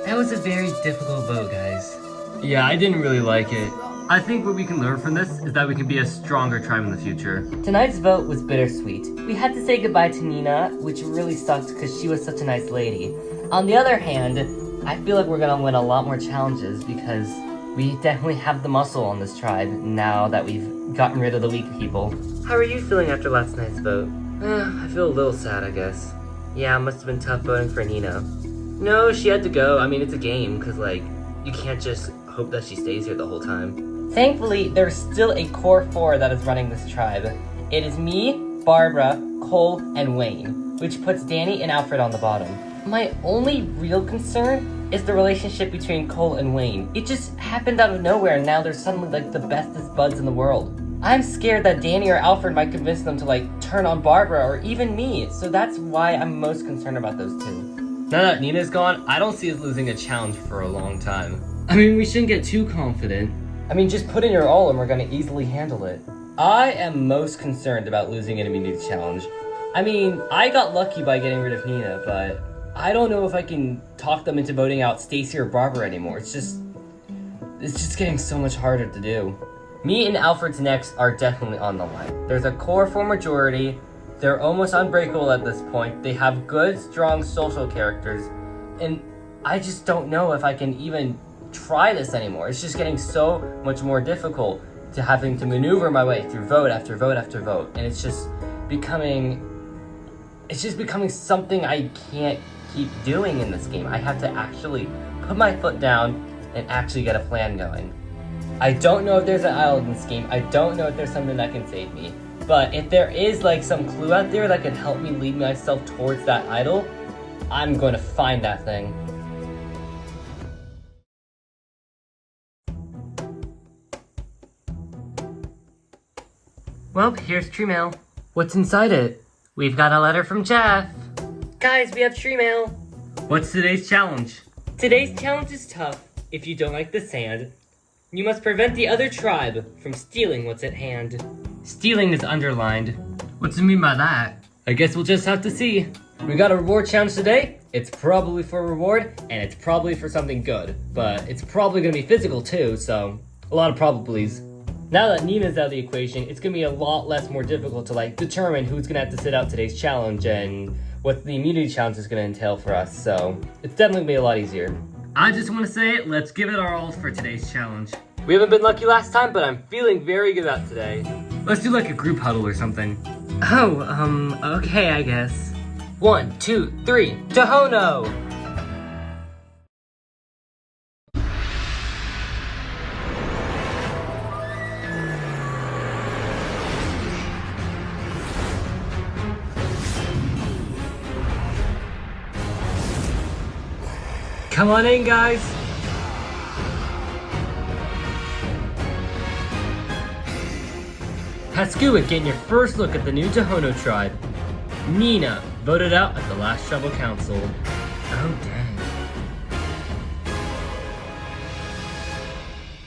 That was a very difficult vote, guys. Yeah, I didn't really like it. I think what we can learn from this is that we can be a stronger tribe in the future. Tonight's vote was bittersweet. We had to say goodbye to Nina, which really sucked because she was such a nice lady. On the other hand, I feel like we're gonna win a lot more challenges because we definitely have the muscle on this tribe now that we've gotten rid of the weak people. How are you feeling after last night's vote? I feel a little sad, I guess. Yeah, it must have been tough voting for Nina. No, she had to go. I mean, it's a game, because, like, you can't just hope that she stays here the whole time. Thankfully, there's still a core 4 that is running this tribe. It is me, Barbara, Cole, and Wayne, which puts Danny and Alfred on the bottom. My only real concern is the relationship between Cole and Wayne. It just happened out of nowhere, and now they're suddenly, like, the bestest buds in the world. I'm scared that Danny or Alfred might convince them to, like, turn on Barbara or even me, so that's why I'm most concerned about those two. Now that Nina's gone, I don't see us losing a challenge for a long time. I mean, we shouldn't get too confident. I mean, just put in your all and we're gonna easily handle it. I am most concerned about losing an immunity challenge. I mean, I got lucky by getting rid of Nina, but I don't know if I can talk them into voting out Stacy or Barbara anymore. It's just getting so much harder to do. Me and Alfred's necks are definitely on the line. There's a core 4 majority. They're almost unbreakable at this point. They have good, strong social characters. And I just don't know if I can even try this anymore. It's just getting so much more difficult to having to maneuver my way through vote after vote after vote. And it's just becoming something I can't keep doing in this game. I have to actually put my foot down and actually get a plan going. I don't know if there's an idol in this game. I don't know if there's something that can save me. But if there is like some clue out there that can help me lead myself towards that idol, I'm going to find that thing. Well, here's Tree Mail. What's inside it? We've got a letter from Jeff. Guys, we have Tree Mail. What's today's challenge? Today's challenge is tough. If you don't like the sand, you must prevent the other tribe from stealing what's at hand. Stealing is underlined. What's it mean by that? I guess we'll just have to see. We got a reward challenge today. It's probably for a reward, and it's probably for something good. But it's probably gonna be physical too, so a lot of probablys. Now that Nina's out of the equation, it's gonna be a lot less more difficult to like determine who's gonna have to sit out today's challenge and what the immunity challenge is gonna entail for us, so it's definitely gonna be a lot easier. I just want to say, let's give it our all for today's challenge. We haven't been lucky last time, but I'm feeling very good about today. Let's do like a group huddle or something. Oh, okay, I guess. 1, 2, 3, Tohono! Come on in, guys. Pascuit getting your first look at the new Tohono tribe. Nina voted out at the last tribal council. Oh, dang.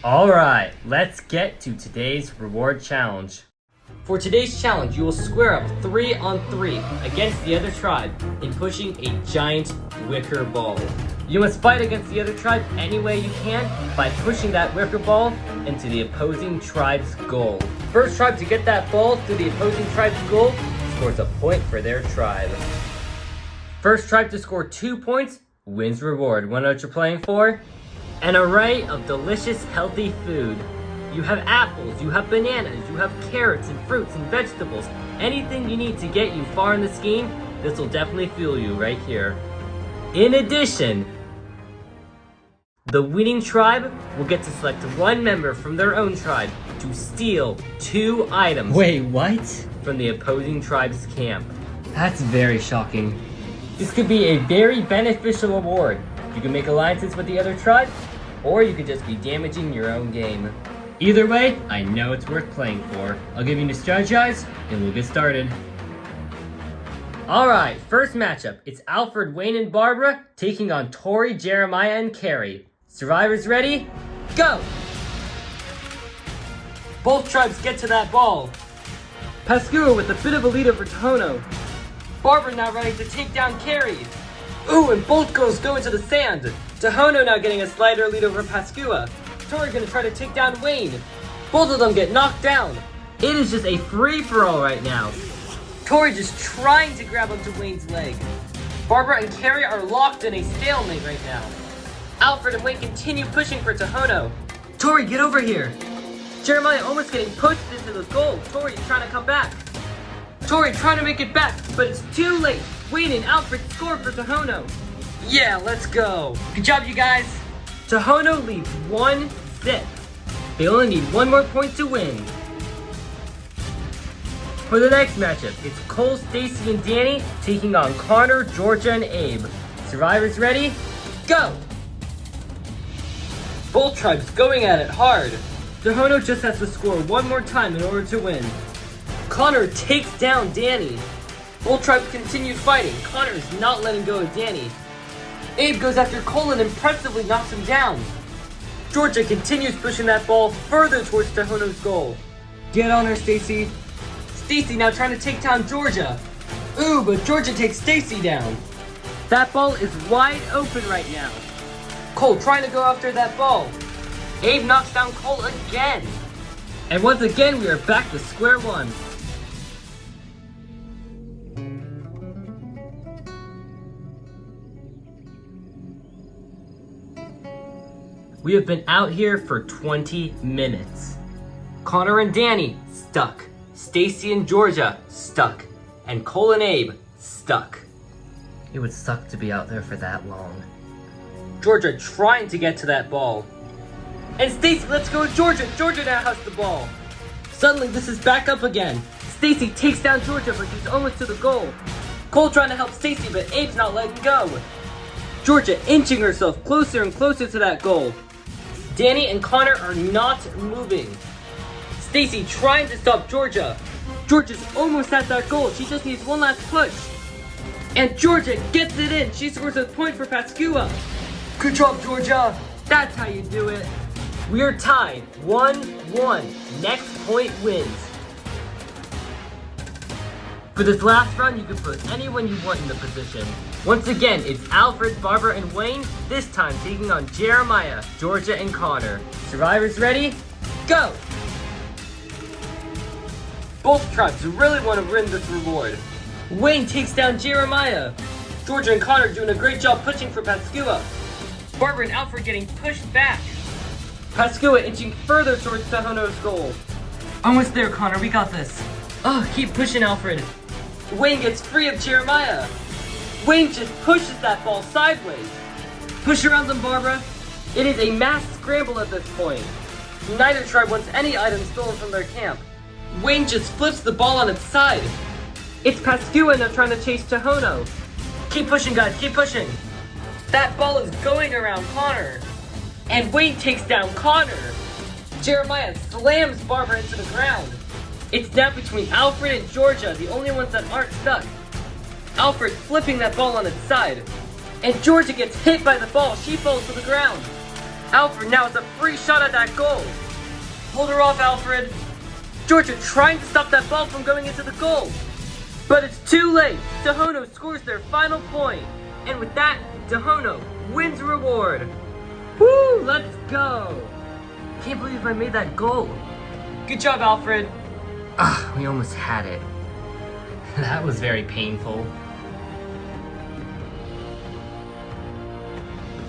Alright, let's get to today's reward challenge. For today's challenge, you will square up 3-on-3 against the other tribe in pushing a giant wicker ball. You must fight against the other tribe any way you can by pushing that wicker ball into the opposing tribe's goal. First tribe to get that ball through the opposing tribe's goal scores a point for their tribe. First tribe to score 2 points wins reward. Wanna know what you're playing for? An array of delicious, healthy food. You have apples, you have bananas, you have carrots and fruits and vegetables. Anything you need to get you far in this game, this will definitely fuel you right here. In addition, the winning tribe will get to select one member from their own tribe to steal 2 items. Wait, what? From the opposing tribe's camp. That's very shocking. This could be a very beneficial reward. You can make alliances with the other tribe, or you could just be damaging your own game. Either way, I know it's worth playing for. I'll give you to strategize, and we'll get started. Alright, first matchup. It's Alfred, Wayne, and Barbara taking on Tori, Jeremiah, and Carrie. Survivors ready? Go! Both tribes get to that ball. Pascua with a bit of a lead over Tohono. Barbara now ready to take down Carrie. Ooh, and both girls go into the sand. Tohono now getting a slighter lead over Pascua. Tori gonna try to take down Wayne. Both of them get knocked down. It is just a free-for-all right now. Tori just trying to grab onto Wayne's leg. Barbara and Carrie are locked in a stalemate right now. Alfred and Wayne continue pushing for Tohono. Tori, get over here. Jeremiah almost getting pushed into the goal. Tori is trying to come back. Tori trying to make it back, but it's too late. Wayne and Alfred score for Tohono. Yeah, let's go. Good job, you guys. Tohono leads 1-0. They only need 1 more point to win. For the next matchup, it's Cole, Stacy, and Danny taking on Connor, Georgia, and Abe. Survivors ready? Go! Both tribes going at it hard. Tohono just has to score 1 more time in order to win. Connor takes down Danny. Both tribes continue fighting. Connor is not letting go of Danny. Abe goes after Cole and impressively knocks him down. Georgia continues pushing that ball further towards Tohono's goal. Get on her, Stacy. Stacy now trying to take down Georgia. Ooh, but Georgia takes Stacy down. That ball is wide open right now. Cole trying to go after that ball. Abe knocks down Cole again. And once again, we are back to square one. We have been out here for 20 minutes. Connor and Danny, stuck. Stacy and Georgia, stuck. And Cole and Abe, stuck. It would suck to be out there for that long. Georgia trying to get to that ball. And Stacy, let's go with Georgia. Georgia now has the ball. Suddenly, this is back up again. Stacy takes down Georgia, but she's almost to the goal. Cole trying to help Stacy, but Abe's not letting go. Georgia inching herself closer and closer to that goal. Danny and Connor are not moving. Stacy trying to stop Georgia. Georgia's almost at that goal. She just needs one last push. And Georgia gets it in. She scores a point for Pascua. Good job, Georgia. That's how you do it. We are tied 1-1. Next point wins. For this last round, you can put anyone you want in the position. Once again, it's Alfred, Barbara, and Wayne, this time taking on Jeremiah, Georgia, and Connor. Survivors ready? Go! Both tribes really want to win this reward. Wayne takes down Jeremiah. Georgia and Connor doing a great job pushing for Pascua. Barbara and Alfred getting pushed back. Pascua inching further towards Tohono's goal. Almost there, Connor, we got this. Oh, keep pushing, Alfred. Wayne gets free of Jeremiah. Wayne just pushes that ball sideways. Push around them, Barbara. It is a mass scramble at this point. Neither tribe wants any items stolen from their camp. Wayne just flips the ball on its side. It's Pascua now trying to chase Tohono. Keep pushing, guys, keep pushing. That ball is going around Connor. And Wayne takes down Connor. Jeremiah slams Barbara into the ground. It's now between Alfred and Georgia, the only ones that aren't stuck. Alfred flipping that ball on its side. And Georgia gets hit by the ball. She falls to the ground. Alfred now has a free shot at that goal. Hold her off, Alfred. Georgia trying to stop that ball from going into the goal. But it's too late. Tohono scores their final point. And with that, Tohono wins reward. Woo, let's go. Can't believe I made that goal. Good job, Alfred. We almost had it. That was very painful.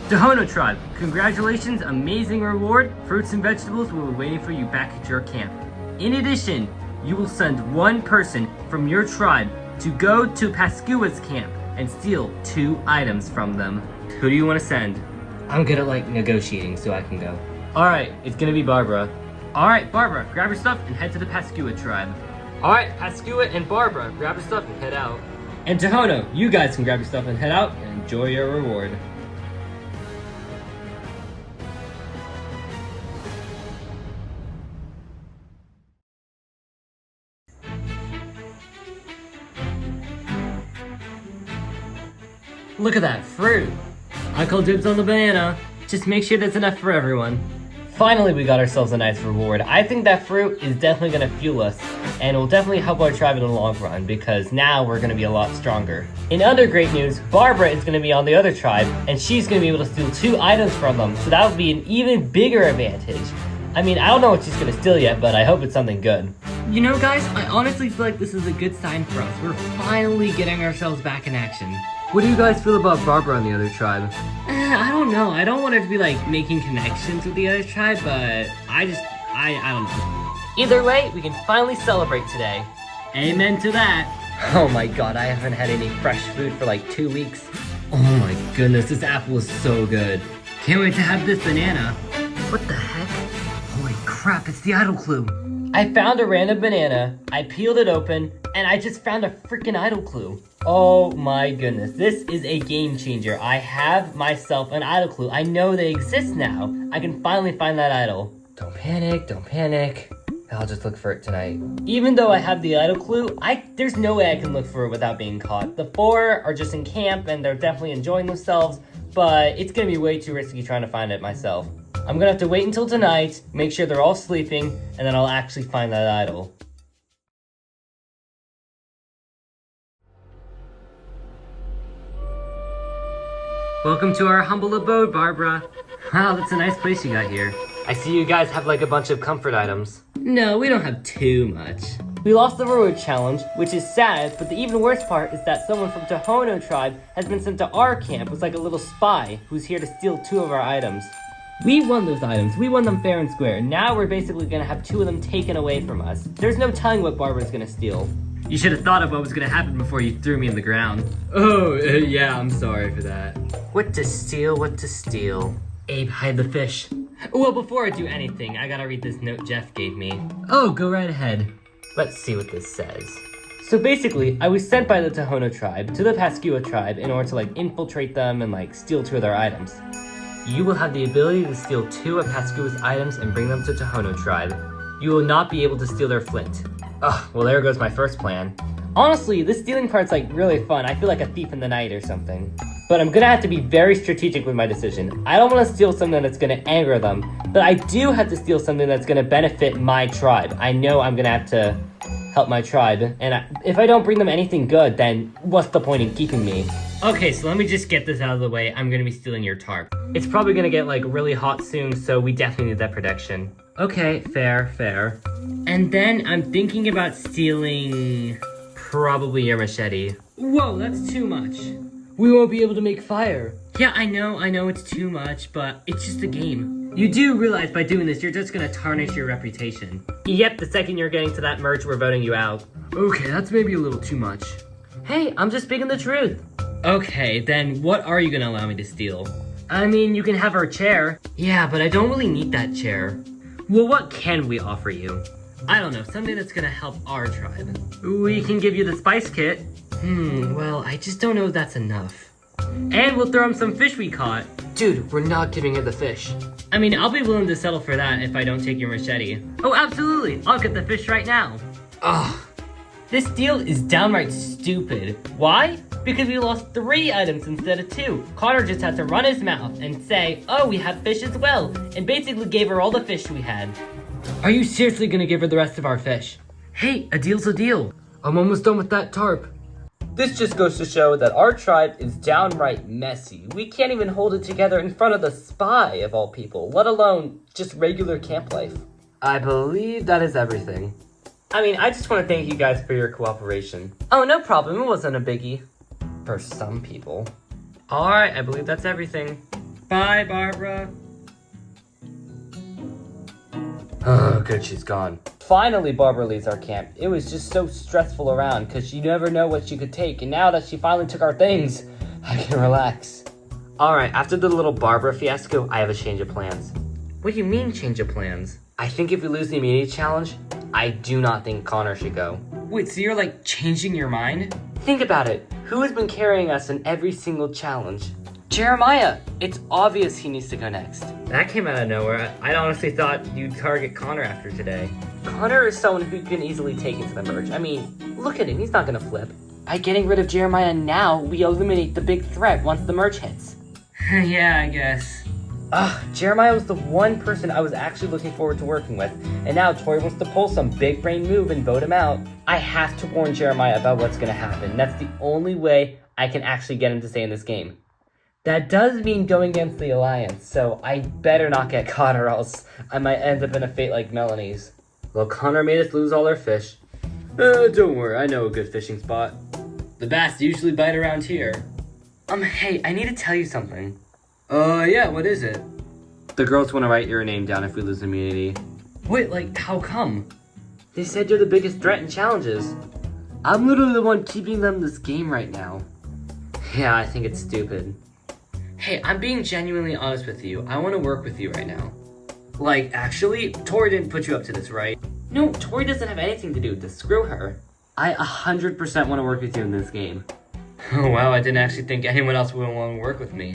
Tohono Tribe, congratulations, amazing reward. Fruits and vegetables will be waiting for you back at your camp. In addition, you will send one person from your tribe to go to Pascua's camp and steal 2 items from them. Who do you want to send? I'm good at negotiating, so I can go. Alright, it's gonna be Barbara. Alright, Barbara, grab your stuff and head to the Pascua tribe. Alright, Pascua and Barbara, grab your stuff and head out. And Tohono, you guys can grab your stuff and head out and enjoy your reward. Look at that fruit. I call dibs on the banana. Just make sure that's enough for everyone. Finally, we got ourselves a nice reward. I think that fruit is definitely gonna fuel us and will definitely help our tribe in the long run because now we're gonna be a lot stronger. In other great news, Barbara is gonna be on the other tribe and she's gonna be able to steal 2 items from them, so that would be an even bigger advantage. I mean, I don't know what she's gonna steal yet, but I hope it's something good. You know, guys, I honestly feel like this is a good sign for us. We're finally getting ourselves back in action. What do you guys feel about Barbara on the other tribe? I don't know. I don't want her to be making connections with the other tribe, but I don't know. Either way, we can finally celebrate today. Amen to that. Oh my god, I haven't had any fresh food for 2 weeks. Oh my goodness, this apple is so good. Can't wait to have this banana. What the heck? Holy crap, it's the idol clue. I found a random banana, I peeled it open, and I just found a freaking idol clue. Oh my goodness, this is a game changer. I have myself an idol clue. I know they exist now. I can finally find that idol. Don't panic, don't panic. I'll just look for it tonight. Even though I have the idol clue, there's no way I can look for it without being caught. The 4 are just in camp and they're definitely enjoying themselves, but it's gonna be way too risky trying to find it myself. I'm gonna have to wait until tonight, make sure they're all sleeping, and then I'll actually find that idol. Welcome to our humble abode, Barbara. Wow, that's a nice place you got here. I see you guys have a bunch of comfort items. No, we don't have too much. We lost the reward challenge, which is sad, but the even worse part is that someone from Tohono tribe has been sent to our camp as a little spy who's here to steal 2 of our items. We won those items. We won them fair and square. Now we're basically gonna have 2 of them taken away from us. There's no telling what Barbara's gonna steal. You should have thought of what was gonna happen before you threw me in the ground. Oh, yeah, I'm sorry for that. What to steal, what to steal. Abe, hide the fish. Well, before I do anything, I gotta read this note Jeff gave me. Oh, go right ahead. Let's see what this says. So basically, I was sent by the Tohono tribe to the Pascua tribe in order to infiltrate them and steal 2 of their items. You will have the ability to steal 2 of Pascua's items and bring them to Tohono tribe. You will not be able to steal their flint. Ugh, well there goes my first plan. Honestly, this stealing part's really fun. I feel like a thief in the night or something. But I'm gonna have to be very strategic with my decision. I don't want to steal something that's gonna anger them, but I do have to steal something that's gonna benefit my tribe. I know I'm gonna have to help my tribe, and if I don't bring them anything good, then what's the point in keeping me? Okay, so let me just get this out of the way. I'm gonna be stealing your tarp. It's probably gonna get really hot soon, so we definitely need that protection. Okay, fair. And then I'm thinking about stealing probably your machete. Whoa, that's too much. We won't be able to make fire. Yeah, I know it's too much, but it's just a game. You do realize by doing this, you're just gonna tarnish your reputation. Yep, the second you're getting to that merge, we're voting you out. Okay, that's maybe a little too much. Hey, I'm just speaking the truth. Okay, then what are you gonna allow me to steal? I mean, you can have our chair. Yeah, but I don't really need that chair. Well, what can we offer you? I don't know, something that's gonna help our tribe. We can give you the spice kit. Well, I just don't know if that's enough. And we'll throw him some fish we caught. Dude, we're not giving her the fish. I mean, I'll be willing to settle for that if I don't take your machete. Oh, absolutely! I'll get the fish right now. Ugh. This deal is downright stupid. Why? Because we lost 3 items instead of 2. Connor just had to run his mouth and say, oh, we have fish as well, and basically gave her all the fish we had. Are you seriously gonna give her the rest of our fish? Hey, a deal's a deal. I'm almost done with that tarp. This just goes to show that our tribe is downright messy. We can't even hold it together in front of the spy, of all people, let alone just regular camp life. I believe that is everything. I mean, I just want to thank you guys for your cooperation. Oh, no problem. It wasn't a biggie. For some people. Alright, I believe that's everything. Bye, Barbara. Oh, good, she's gone. Finally, Barbara leaves our camp. It was just so stressful around, because you never know what she could take, and now that she finally took our things, I can relax. Alright, after the little Barbara fiasco, I have a change of plans. What do you mean, change of plans? I think if we lose the immunity challenge, I do not think Connor should go. Wait, so you're like changing your mind? Think about it. Who has been carrying us in every single challenge? Jeremiah! It's obvious he needs to go next. That came out of nowhere. I honestly thought you'd target Connor after today. Connor is someone who can easily take into the merge. I mean, look at him. He's not gonna flip. By getting rid of Jeremiah now, we eliminate the big threat once the merge hits. Yeah, I guess. Jeremiah was the one person I was actually looking forward to working with, and now Tori wants to pull some big brain move and vote him out. I have to warn Jeremiah about what's gonna happen. That's the only way I can actually get him to stay in this game. That does mean going against the Alliance, so I better not get caught or else I might end up in a fate like Melanie's. Well, Connor made us lose all our fish. Don't worry, I know a good fishing spot. The bass usually bite around here. Hey, I need to tell you something. Yeah, what is it? The girls want to write your name down if we lose immunity. Wait, like, how come? They said you're the biggest threat in challenges. I'm literally the one keeping them this game right now. Yeah, I think it's stupid. Hey, I'm being genuinely honest with you. I want to work with you right now. Like, actually, Tori didn't put you up to this, right? No, Tori doesn't have anything to do with this. Screw her. I 100% want to work with you in this game. Oh, wow, I didn't actually think anyone else would want to work with me.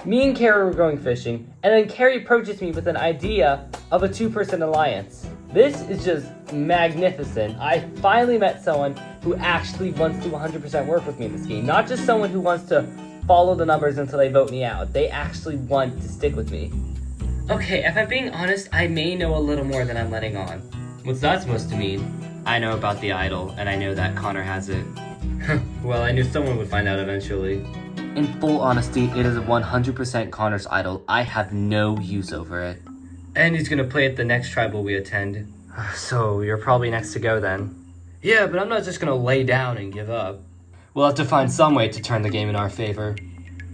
Me and Carrie were going fishing, and then Carrie approaches me with an idea of a two-person alliance. This is just magnificent. I finally met someone who actually wants to 100% work with me in this game. Not just someone who wants to follow the numbers until they vote me out. They actually want to stick with me. Okay, if I'm being honest, I may know a little more than I'm letting on. What's that supposed to mean? I know about the idol, and I know that Connor has it. Well, I knew someone would find out eventually. In full honesty, it is 100% Connor's idol. I have no use over it. And he's gonna play at the next tribal we attend. So, you're probably next to go then. Yeah, but I'm not just gonna lay down and give up. We'll have to find some way to turn the game in our favor.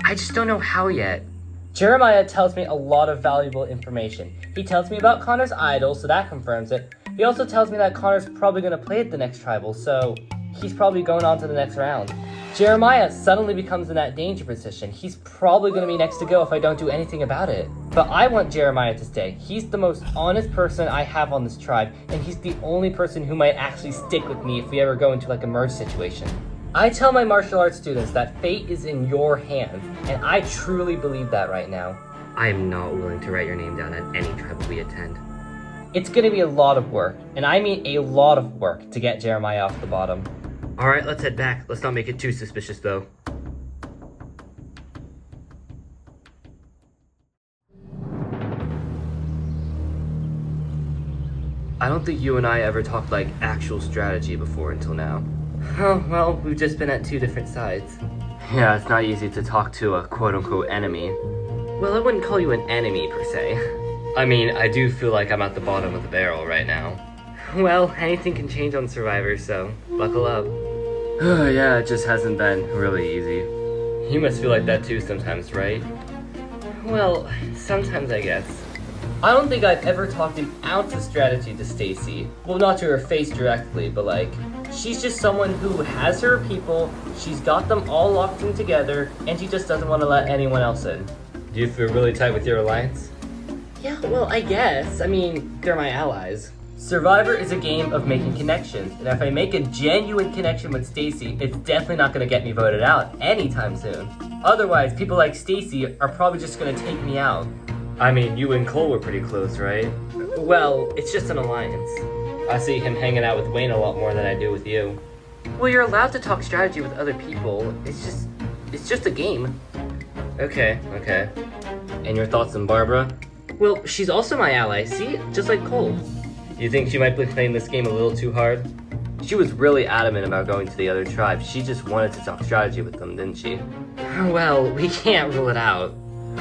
I just don't know how yet. Jeremiah tells me a lot of valuable information. He tells me about Connor's idol, so that confirms it. He also tells me that Connor's probably gonna play at the next tribal, so he's probably going on to the next round. Jeremiah suddenly becomes in that danger position. He's probably going to be next to go if I don't do anything about it. But I want Jeremiah to stay. He's the most honest person I have on this tribe, and he's the only person who might actually stick with me if we ever go into like a merge situation. I tell my martial arts students that fate is in your hands, and I truly believe that right now. I am not willing to write your name down at any tribe we attend. It's going to be a lot of work, and I mean a lot of work to get Jeremiah off the bottom. Alright, let's head back. Let's not make it too suspicious, though. I don't think you and I ever talked, like, actual strategy before until now. Oh, well, we've just been at two different sides. Yeah, it's not easy to talk to a quote-unquote enemy. Well, I wouldn't call you an enemy, per se. I mean, I do feel like I'm at the bottom of the barrel right now. Well, anything can change on Survivor, so buckle up. Yeah, it just hasn't been really easy. You must feel like that too sometimes, right? Well, sometimes I guess. I don't think I've ever talked an ounce of strategy to Stacy. Well, not to her face directly, but like, she's just someone who has her people, she's got them all locked in together, and she just doesn't want to let anyone else in. Do you feel really tight with your alliance? Yeah, well, I guess. I mean, they're my allies. Survivor is a game of making connections, and if I make a genuine connection with Stacy, it's definitely not going to get me voted out anytime soon. Otherwise, people like Stacy are probably just going to take me out. I mean, you and Cole were pretty close, right? Well, it's just an alliance. I see him hanging out with Wayne a lot more than I do with you. Well, you're allowed to talk strategy with other people. It's just a game. Okay. And your thoughts on Barbara? Well, she's also my ally, see? Just like Cole. You think she might be playing this game a little too hard? She was really adamant about going to the other tribe. She just wanted to talk strategy with them, didn't she? Well, we can't rule it out.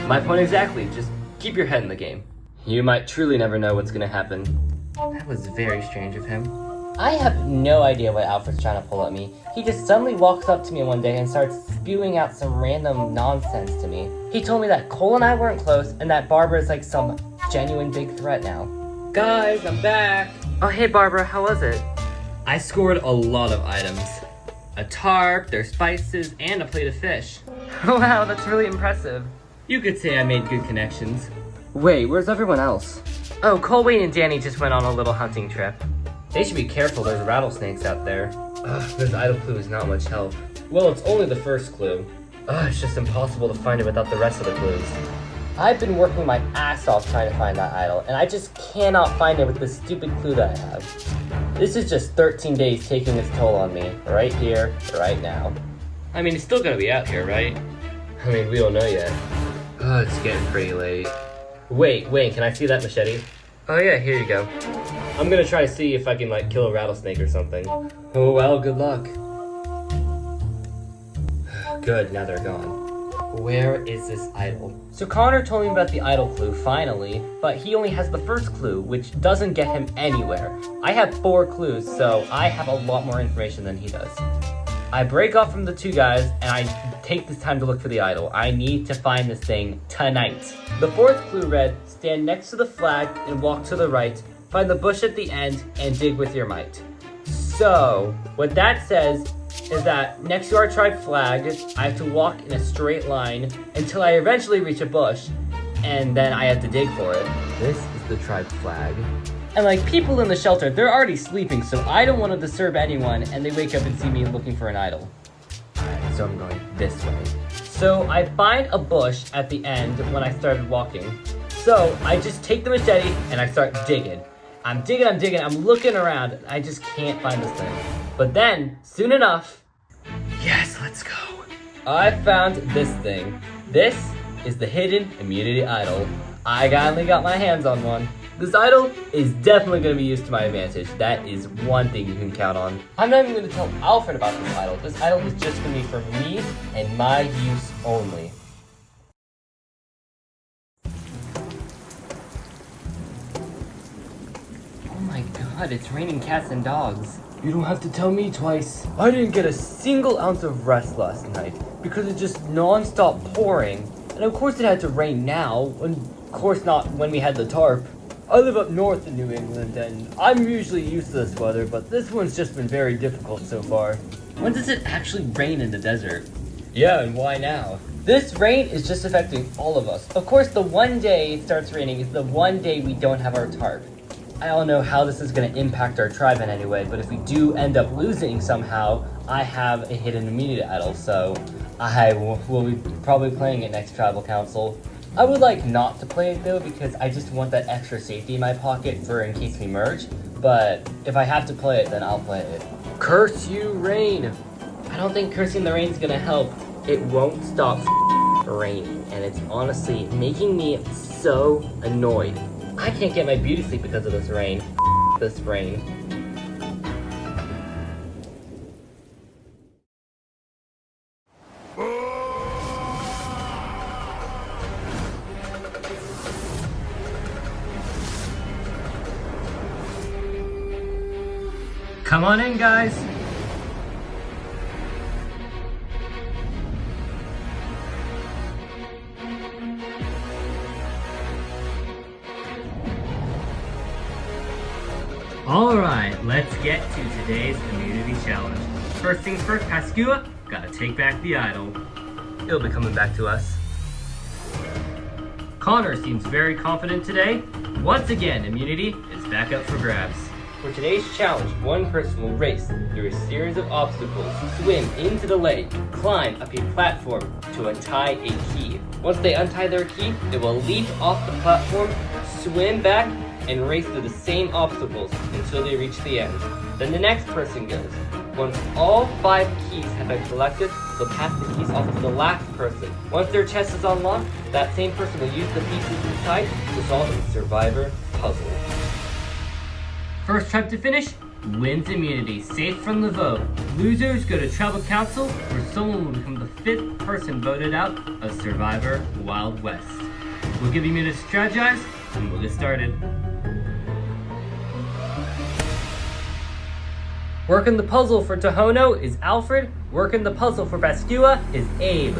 My point exactly, just keep your head in the game. You might truly never know what's gonna happen. That was very strange of him. I have no idea what Alfred's trying to pull at me. He just suddenly walks up to me one day and starts spewing out some random nonsense to me. He told me that Cole and I weren't close and that Barbara is like some genuine big threat now. Guys, I'm back! Oh hey Barbara, how was it? I scored a lot of items. A tarp, their spices, and a plate of fish. Wow, that's really impressive. You could say I made good connections. Wait, where's everyone else? Oh, Cole, Wayne, and Danny just went on a little hunting trip. They should be careful, there's rattlesnakes out there. This idol clue is not much help. Well, it's only the first clue. It's just impossible to find it without the rest of the clues. I've been working my ass off trying to find that idol, and I just cannot find it with this stupid clue that I have. This is just 13 days taking its toll on me, right here, right now. I mean, it's still gonna be out here, right? I mean, we don't know yet. It's getting pretty late. Wait, Wayne, can I see that machete? Oh yeah, here you go. I'm gonna try to see if I can, like, kill a rattlesnake or something. Oh well, good luck. Good, now they're gone. Where is this idol? So Connor told me about the idol clue, finally, but he only has the first clue, which doesn't get him anywhere. I have 4 clues, so I have a lot more information than he does. I break off from the 2 guys, and I take this time to look for the idol. I need to find this thing tonight. The 4th clue read, stand next to the flag and walk to the right, find the bush at the end, and dig with your might. So, what that says is that next to our tribe flag, I have to walk in a straight line until I eventually reach a bush, and then I have to dig for it. This is the tribe flag. And like people in the shelter, they're already sleeping, so I don't want to disturb anyone, and they wake up and see me looking for an idol. Alright, so I'm going this way. So I find a bush at the end when I started walking. So I just take the machete and I start digging. I'm digging, I'm looking around. I just can't find this thing. But then, soon enough, yes, let's go. I found this thing. This is the hidden immunity idol. I finally got my hands on one. This idol is definitely going to be used to my advantage. That is one thing you can count on. I'm not even going to tell Alfred about this idol. This idol is just going to be for me and my use only. Oh my god, it's raining cats and dogs. You don't have to tell me twice. I didn't get a single ounce of rest last night because it's just non-stop pouring. And of course it had to rain now, and of course not when we had the tarp. I live up north in New England, and I'm usually used to this weather, but this one's just been very difficult so far. When does it actually rain in the desert? Yeah, and why now? This rain is just affecting all of us. Of course, the one day it starts raining is the one day we don't have our tarp. I don't know how this is going to impact our tribe in any way, but if we do end up losing somehow, I have a hidden immunity idol, so I will be probably playing it next tribal council. I would like not to play it though, because I just want that extra safety in my pocket for in case we merge, but if I have to play it, then I'll play it. Curse you, rain! I don't think cursing the rain is gonna help. It won't stop raining, and it's honestly making me so annoyed. I can't get my beauty sleep because of this rain. This rain. Come on in, guys. Alright, let's get to today's immunity challenge. First things first, Pascua, gotta take back the idol. It'll be coming back to us. Connor seems very confident today. Once again, immunity is back up for grabs. For today's challenge, one person will race through a series of obstacles, swim into the lake, climb up a platform to untie a key. Once they untie their key, they will leap off the platform, swim back, and race through the same obstacles until they reach the end. Then the next person goes. Once all 5 keys have been collected, they'll pass the keys off to the last person. Once their chest is unlocked, that same person will use the pieces inside to solve a survivor puzzle. First tribe to finish Wins immunity, safe from the vote. Losers go to tribal council, where someone will become the 5th person voted out of Survivor Wild West. We'll give you a minute to strategize, and we'll get started. Working the puzzle for Tohono is Alfred. Working the puzzle for Pascua is Abe.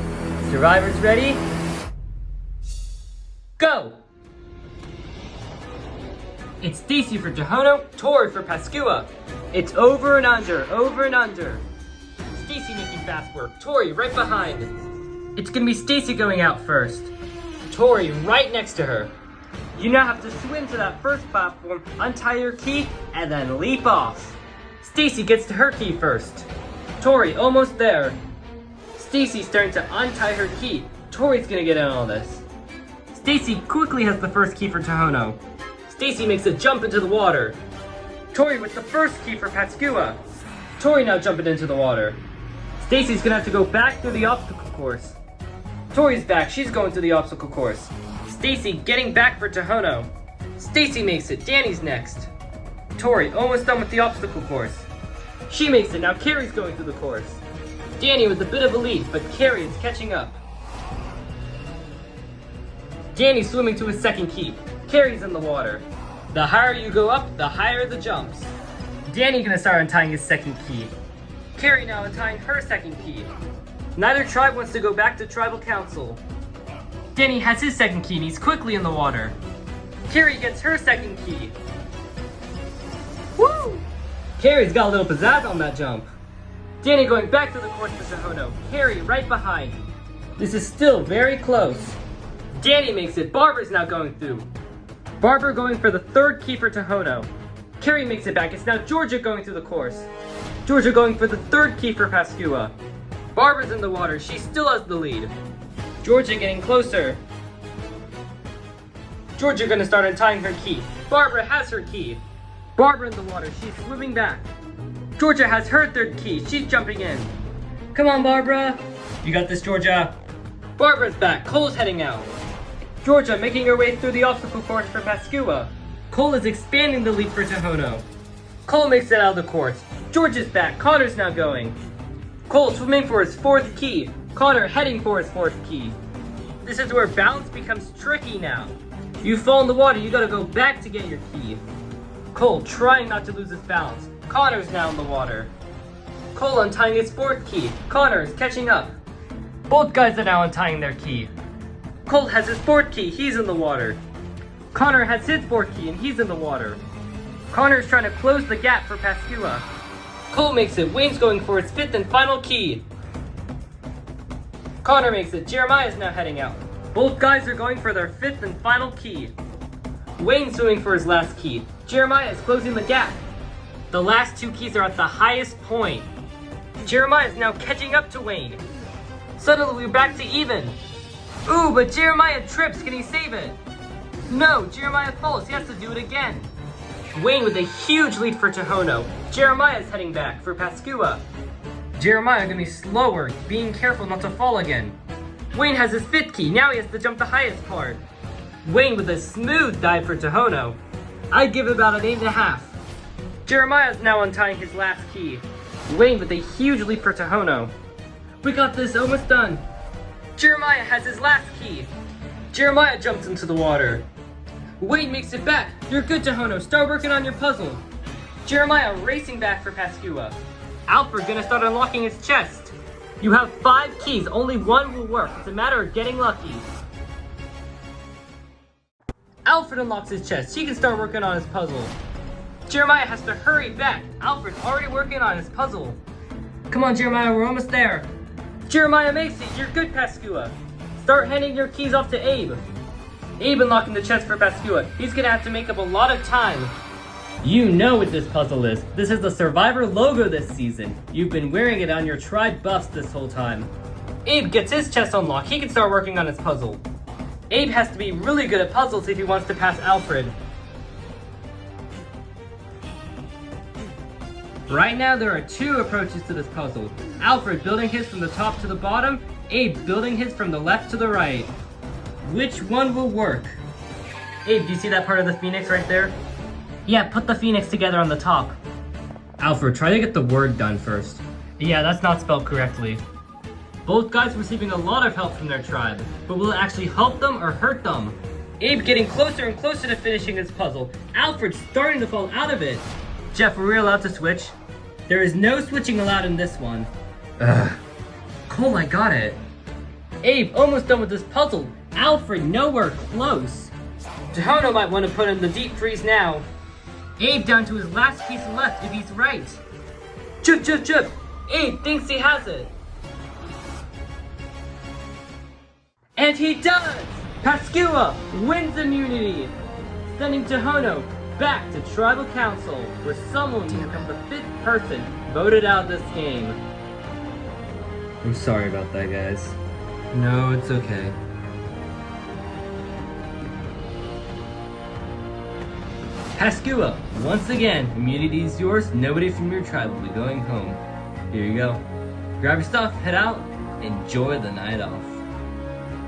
Survivors ready? Go! It's Stacy for Tohono, Tori for Pascua. It's over and under, over and under. Stacy making fast work, Tori right behind. It's gonna be Stacy going out first. Tori right next to her. You now have to swim to that first platform, untie your key, and then leap off. Stacy gets to her key first. Tori almost there. Stacy's starting to untie her key. Tori's gonna get in on this. Stacy quickly has the first key for Tohono. Stacy makes a jump into the water. Tori with the first key for Pascua. Tori now jumping into the water. Stacy's gonna have to go back through the obstacle course. Tori's back, she's going through the obstacle course. Stacy getting back for Tohono. Stacy makes it, Danny's next. Tori almost done with the obstacle course. She makes it, now Carrie's going through the course. Danny with a bit of a lead, but Carrie is catching up. Danny's swimming to his second key. Carrie's in the water. The higher you go up, the higher the jumps. Danny gonna start untying his second key. Carrie now untying her second key. Neither tribe wants to go back to tribal council. Danny has his second key and he's quickly in the water. Carrie gets her second key. Woo! Carrie's got a little pizzazz on that jump. Danny going back to the course for Tohono. Carrie right behind. This is still very close. Danny makes it. Barbara's now going through. Barbara going for the third key for Tohono. Carrie makes it back. It's now Georgia going through the course. Georgia going for the third key for Pascua. Barbara's in the water. She still has the lead. Georgia getting closer. Georgia gonna start untying her key. Barbara has her key. Barbara in the water. She's swimming back. Georgia has her third key. She's jumping in. Come on, Barbara. You got this, Georgia. Barbara's back. Cole's heading out. Georgia making her way through the obstacle course for Pascua. Cole is expanding the lead for Tohono. Cole makes it out of the course. Georgia's back. Connor's now going. Cole swimming for his fourth key. Connor heading for his fourth key. This is where balance becomes tricky now. You fall in the water, you gotta go back to get your key. Cole trying not to lose his balance. Connor's now in the water. Cole untying his fourth key. Connor is catching up. Both guys are now untying their key. Cole has his fourth key, he's in the water. Connor has his fourth key and he's in the water. Connor's trying to close the gap for Pascua. Cole makes it, Wayne's going for his fifth and final key. Connor makes it, Jeremiah's now heading out. Both guys are going for their fifth and final key. Wayne's swimming for his last key. Jeremiah is closing the gap. The last two keys are at the highest point. Jeremiah is now catching up to Wayne. Suddenly we're back to even. Ooh, but Jeremiah trips, can he save it? No, Jeremiah falls, he has to do it again. Wayne with a huge lead for Tohono. Jeremiah is heading back for Pascua. Jeremiah gonna be slower, being careful not to fall again. Wayne has his fifth key, now he has to jump the highest part. Wayne with a smooth dive for Tohono. I'd give it about an 8.5. Jeremiah's now untying his last key. Wayne with a huge lead for Tohono. We got this, almost done. Jeremiah has his last key. Jeremiah jumps into the water. Wayne makes it back. You're good, Tohono. Start working on your puzzle. Jeremiah racing back for Pascua. Alfred gonna start unlocking his chest. You have 5 keys. Only one will work. It's a matter of getting lucky. Alfred unlocks his chest. He can start working on his puzzle. Jeremiah has to hurry back. Alfred's already working on his puzzle. Come on, Jeremiah. We're almost there. Jeremiah makes it. You're good, Pascua. Start handing your keys off to Abe. Abe unlocking the chest for Pascua. He's gonna have to make up a lot of time. You know what this puzzle is. This is the Survivor logo this season. You've been wearing it on your tribe buffs this whole time. Abe gets his chest unlocked. He can start working on his puzzle. Abe has to be really good at puzzles if he wants to pass Alfred. Right now there are 2 approaches to this puzzle. Alfred building his from the top to the bottom, Abe building his from the left to the right. Which one will work? Abe, do you see that part of the phoenix right there? Yeah, put the phoenix together on the top. Alfred, try to get the word done first. Yeah, that's not spelled correctly. Both guys receiving a lot of help from their tribe, but will it actually help them or hurt them? Abe getting closer and closer to finishing his puzzle. Alfred's starting to fall out of it. Jeff, are we allowed to switch? There is no switching allowed in this one. Ugh. Cole, I got it. Abe, almost done with this puzzle. Alfred, nowhere close. Tohono might want to put in the deep freeze now. Abe down to his last piece left if he's right. Chip. Abe thinks he has it. And he does! Pascua wins immunity, sending Tohono back to Tribal Council, where someone will become the 5th person voted out of this game. I'm sorry about that, guys. No, it's okay. Pascua, once again, immunity is yours. Nobody from your tribe will be going home. Here you go. Grab your stuff, head out, enjoy the night off.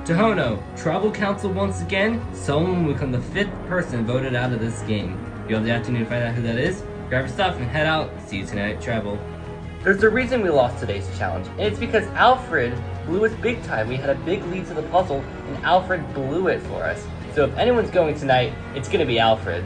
Tohono, Tribal Council once again, someone will become the 5th person voted out of this game. You have the afternoon to find out who that is. Grab your stuff and head out. See you tonight at Tribal. There's a reason we lost today's challenge, and it's because Alfred blew us big time. We had a big lead to the puzzle, and Alfred blew it for us. So if anyone's going tonight, it's gonna be Alfred.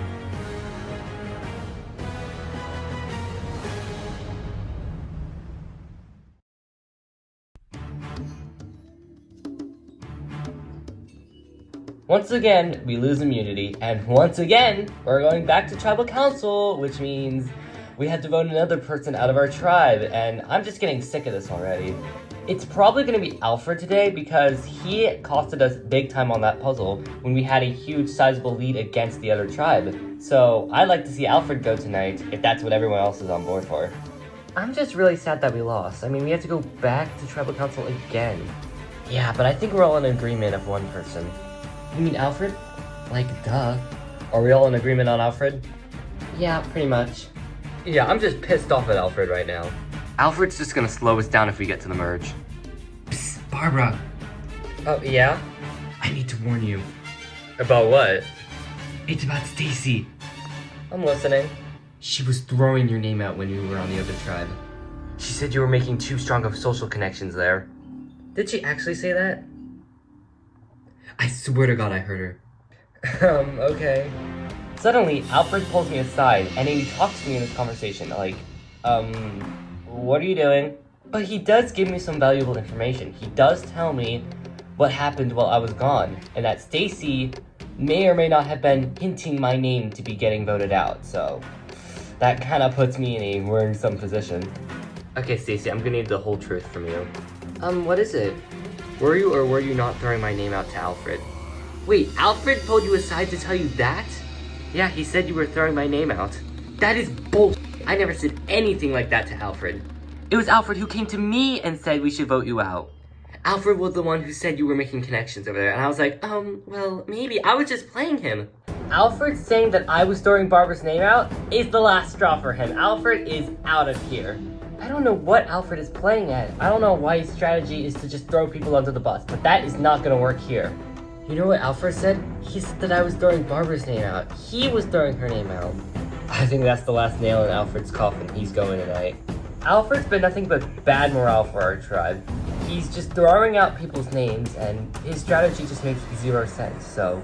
Once again, we lose immunity, and once again, we're going back to Tribal Council, which means we had to vote another person out of our tribe, and I'm just getting sick of this already. It's probably going to be Alfred today because he costed us big time on that puzzle when we had a huge sizable lead against the other tribe. So I'd like to see Alfred go tonight if that's what everyone else is on board for. I'm just really sad that we lost. I mean, we have to go back to Tribal Council again. Yeah, but I think we're all in agreement of one person. You mean Alfred? Like, duh. Are we all in agreement on Alfred? Yeah, pretty much. Yeah, I'm just pissed off at Alfred right now. Alfred's just gonna slow us down if we get to the merge. Psst, Barbara. Oh, yeah? I need to warn you. About what? It's about Stacy. I'm listening. She was throwing your name out when you were on the other tribe. She said you were making too strong of social connections there. Did she actually say that? I swear to God I heard her. Okay. Suddenly, Alfred pulls me aside, and he talks to me in this conversation, like, what are you doing? But he does give me some valuable information. He does tell me what happened while I was gone, and that Stacy may or may not have been hinting my name to be getting voted out, so that kind of puts me in a worrisome position. Okay, Stacy, I'm gonna need the whole truth from you. What is it? Were you or were you not throwing my name out to Alfred? Wait, Alfred pulled you aside to tell you that? Yeah, he said you were throwing my name out. That is bullshit. I never said anything like that to Alfred. It was Alfred who came to me and said we should vote you out. Alfred was the one who said you were making connections over there, and I was like, well, maybe. I was just playing him. Alfred saying that I was throwing Barbara's name out is the last straw for him. Alfred is out of here. I don't know what Alfred is playing at. I don't know why his strategy is to just throw people under the bus, but that is not gonna work here. You know what Alfred said? He said that I was throwing Barbara's name out. He was throwing her name out. I think that's the last nail in Alfred's coffin. He's going tonight. Alfred's been nothing but bad morale for our tribe. He's just throwing out people's names, and his strategy just makes zero sense, so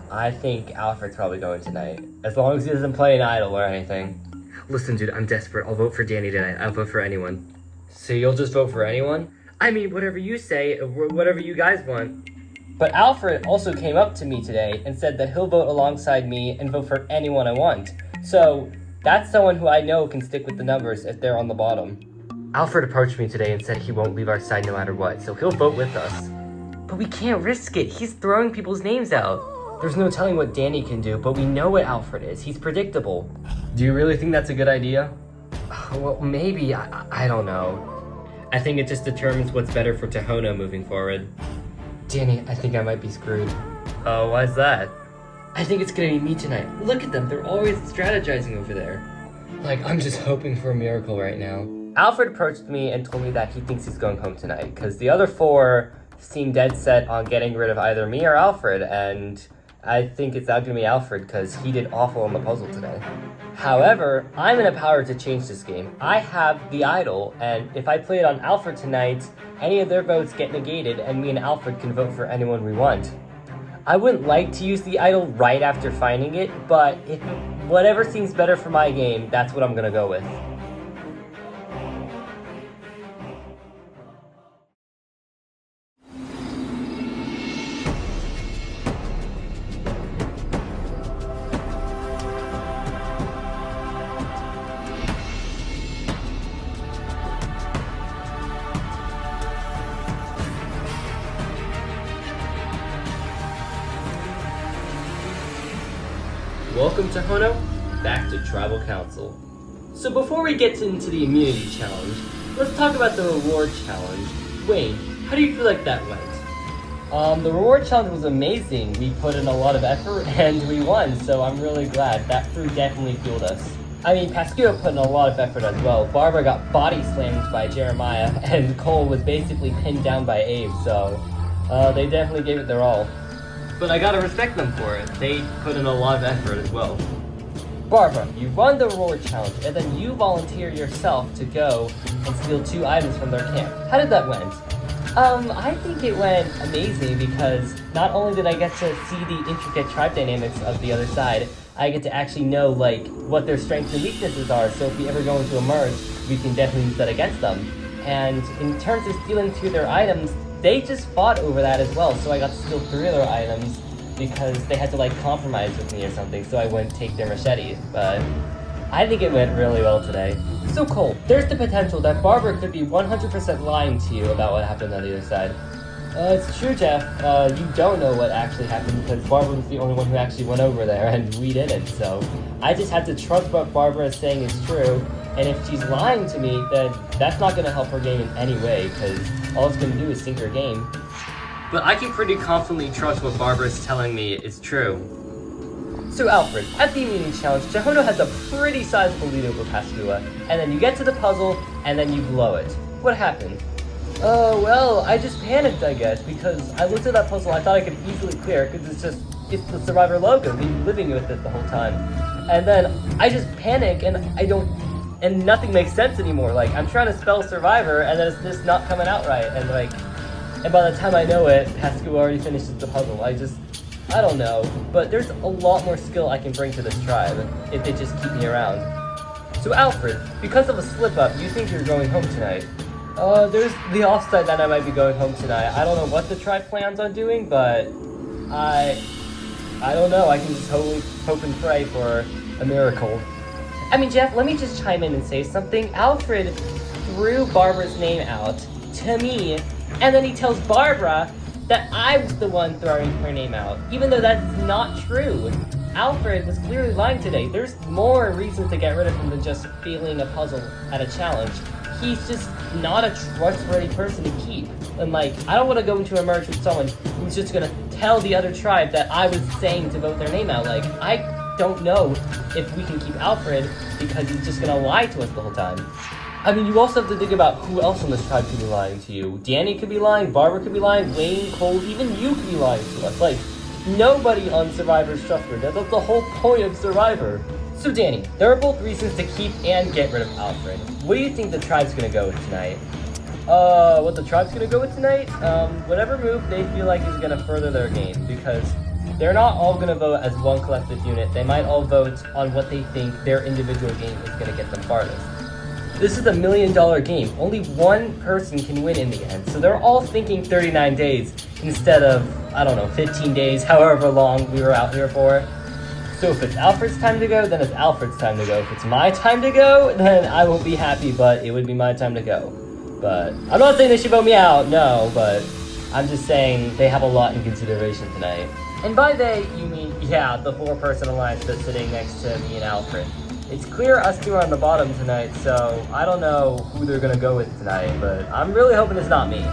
I think Alfred's probably going tonight. As long as he doesn't play an idol or anything. Listen, dude, I'm desperate. I'll vote for Danny tonight. I'll vote for anyone. So you'll just vote for anyone? I mean, whatever you say, whatever you guys want. But Alfred also came up to me today and said that he'll vote alongside me and vote for anyone I want. So that's someone who I know can stick with the numbers if they're on the bottom. Alfred approached me today and said he won't leave our side no matter what, so he'll vote with us. But we can't risk it. He's throwing people's names out. There's no telling what Danny can do, but we know what Alfred is. He's predictable. Do you really think that's a good idea? Well, maybe. I don't know. I think it just determines what's better for Tohono moving forward. Danny, I think I might be screwed. Oh, why's that? I think it's gonna be me tonight. Look at them. They're always strategizing over there. Like, I'm just hoping for a miracle right now. Alfred approached me and told me that he thinks he's going home tonight, because the other four seem dead set on getting rid of either me or Alfred, and I think it's not gonna be Alfred because he did awful on the puzzle today. However, I'm in a power to change this game. I have the idol, and if I play it on Alfred tonight, any of their votes get negated, and me and Alfred can vote for anyone we want. I wouldn't like to use the idol right after finding it, but if whatever seems better for my game, that's what I'm gonna go with. Welcome to Hono, back to Tribal Council. So before we get into the immunity challenge, let's talk about the reward challenge. Wayne, how do you feel like that went? The reward challenge was amazing. We put in a lot of effort and we won, so I'm really glad. That fruit definitely fueled us. I mean, Pascuo put in a lot of effort as well. Barbara got body slammed by Jeremiah, and Cole was basically pinned down by Abe, so they definitely gave it their all. But I gotta respect them for it. They put in a lot of effort as well. Barbara, you run the reward challenge, and then you volunteer yourself to go and steal 2 items from their camp. How did that went? I think it went amazing because not only did I get to see the intricate tribe dynamics of the other side, I get to actually know, like, what their strengths and weaknesses are, so if we ever go into a merge, we can definitely use that against them. And in terms of stealing 2 of their items, they just fought over that as well, so I got to steal 3 of their items because they had to, like, compromise with me or something, so I wouldn't take their machete. But I think it went really well today. So Cole, there's the potential that Barbara could be 100% lying to you about what happened on the other side. It's true, Jeff. You don't know what actually happened because Barbara was the only one who actually went over there, and we didn't, so I just had to trust what Barbara is saying is true, and if she's lying to me, then that's not going to help her game in any way, because all it's going to do is sink her game. But I can pretty confidently trust what Barbara is telling me is true. So Alfred, at the immunity challenge, Jihono has a pretty sizable lead over Pascua, and then you get to the puzzle, and then you blow it. What happened? Well, I just panicked, I guess, because I looked at that puzzle, I thought I could easily clear it, because it's the Survivor logo, we've been living with it the whole time. And then I just panic, and nothing makes sense anymore. Like, I'm trying to spell Survivor, and then it's just not coming out right, and by the time I know it, Pascua already finishes the puzzle. I don't know, but there's a lot more skill I can bring to this tribe if they just keep me around. So Alfred, because of a slip-up, you think you're going home tonight? There's the offside that I might be going home tonight. I don't know what the tribe plans on doing, but I don't know. I can just hope and pray for a miracle. I mean, Jeff, let me just chime in and say something. Alfred threw Barbara's name out to me, and then he tells Barbara that I was the one throwing her name out, even though that's not true. Alfred was clearly lying today. There's more reasons to get rid of him than just failing a puzzle at a challenge. He's just not a trustworthy person to keep. And I don't want to go into a merge with someone who's just gonna tell the other tribe that I was saying to vote their name out. I don't know if we can keep Alfred because he's just gonna lie to us the whole time. I mean, you also have to think about who else on this tribe could be lying to you. Danny could be lying, Barbara could be lying, Wayne, Cole, even you could be lying to us. Nobody on Survivor is trustworthy. That's the whole point of Survivor. So Danny, there are both reasons to keep and get rid of Alfred. What do you think the tribe's gonna go with tonight? What the tribe's gonna go with tonight? Whatever move they feel like is gonna further their game, because they're not all gonna vote as one collective unit. They might all vote on what they think their individual game is gonna get them farthest. This is a $1 million game. Only one person can win in the end. So they're all thinking 39 days instead of, 15 days, however long we were out here for. So if it's Alfred's time to go, then it's Alfred's time to go. If it's my time to go, then I won't be happy, but it would be my time to go. But I'm not saying they should vote me out, no, but I'm just saying they have a lot in consideration tonight. And by they, you mean, yeah, the 4-person alliance that's sitting next to me and Alfred. It's clear us 2 are on the bottom tonight, so I don't know who they're gonna go with tonight, but I'm really hoping it's not me.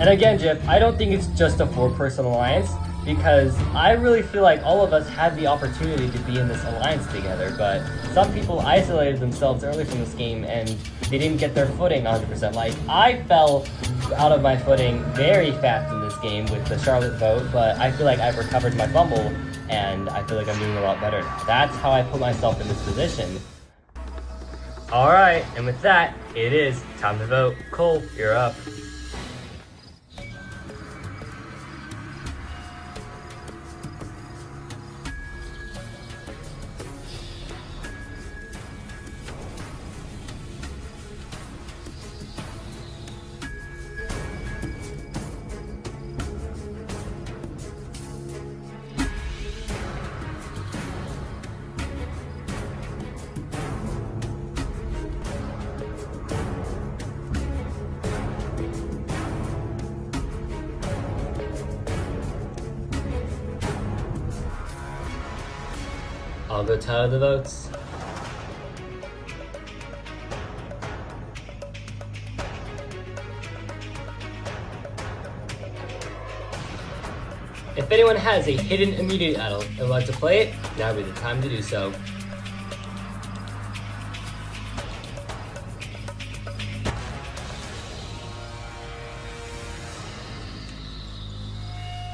And again, Jeff, I don't think it's just a 4-person alliance. because I really feel like all of us had the opportunity to be in this alliance together, but some people isolated themselves early from this game and they didn't get their footing 100%. Like, I fell out of my footing very fast in this game with the Charlotte vote, but I feel like I've recovered my fumble and I feel like I'm doing a lot better now. That's how I put myself in this position. Alright, and with that, it is time to vote. Cole, you're up. I'll go tally the votes. If anyone has a hidden immunity idol and would like to play it, now would be the time to do so.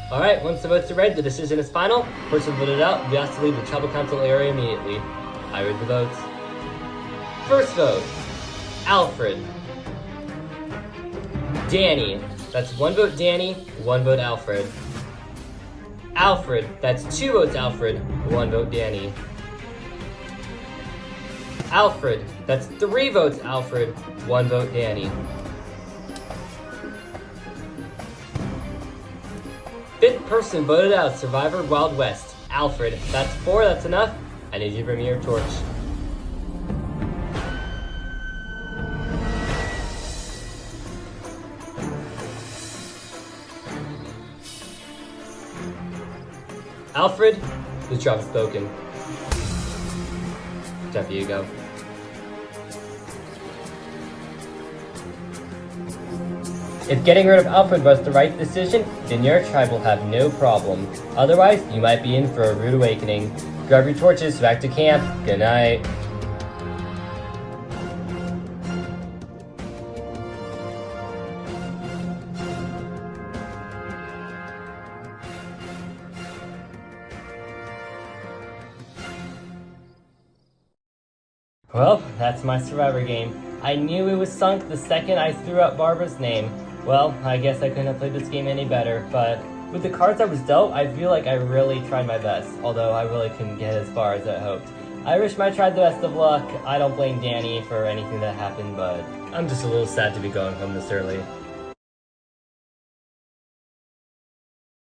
Alright, once the votes are read, the decision is final. Person voted out will be asked to leave the tribal council area immediately. I read the votes. First vote, Alfred. Danny, that's 1 vote Danny, 1 vote Alfred. Alfred, that's 2 votes Alfred, 1 vote Danny. Alfred, that's 3 votes Alfred, 1 vote Danny. Fifth person voted out, Survivor Wild West. Alfred, that's 4, that's enough. I need you to bring me your torch. Alfred, the job is spoken. Time for you to go. If getting rid of Alfred was the right decision, then your tribe will have no problem. Otherwise, you might be in for a rude awakening. Grab your torches, back to camp. Good night. Well, that's my Survivor game. I knew it was sunk the second I threw out Barbara's name. Well, I guess I couldn't have played this game any better, but with the cards I was dealt, I feel like I really tried my best, although I really couldn't get as far as I hoped. I wish my tribe the best of luck. I don't blame Danny for anything that happened, but I'm just a little sad to be going home this early.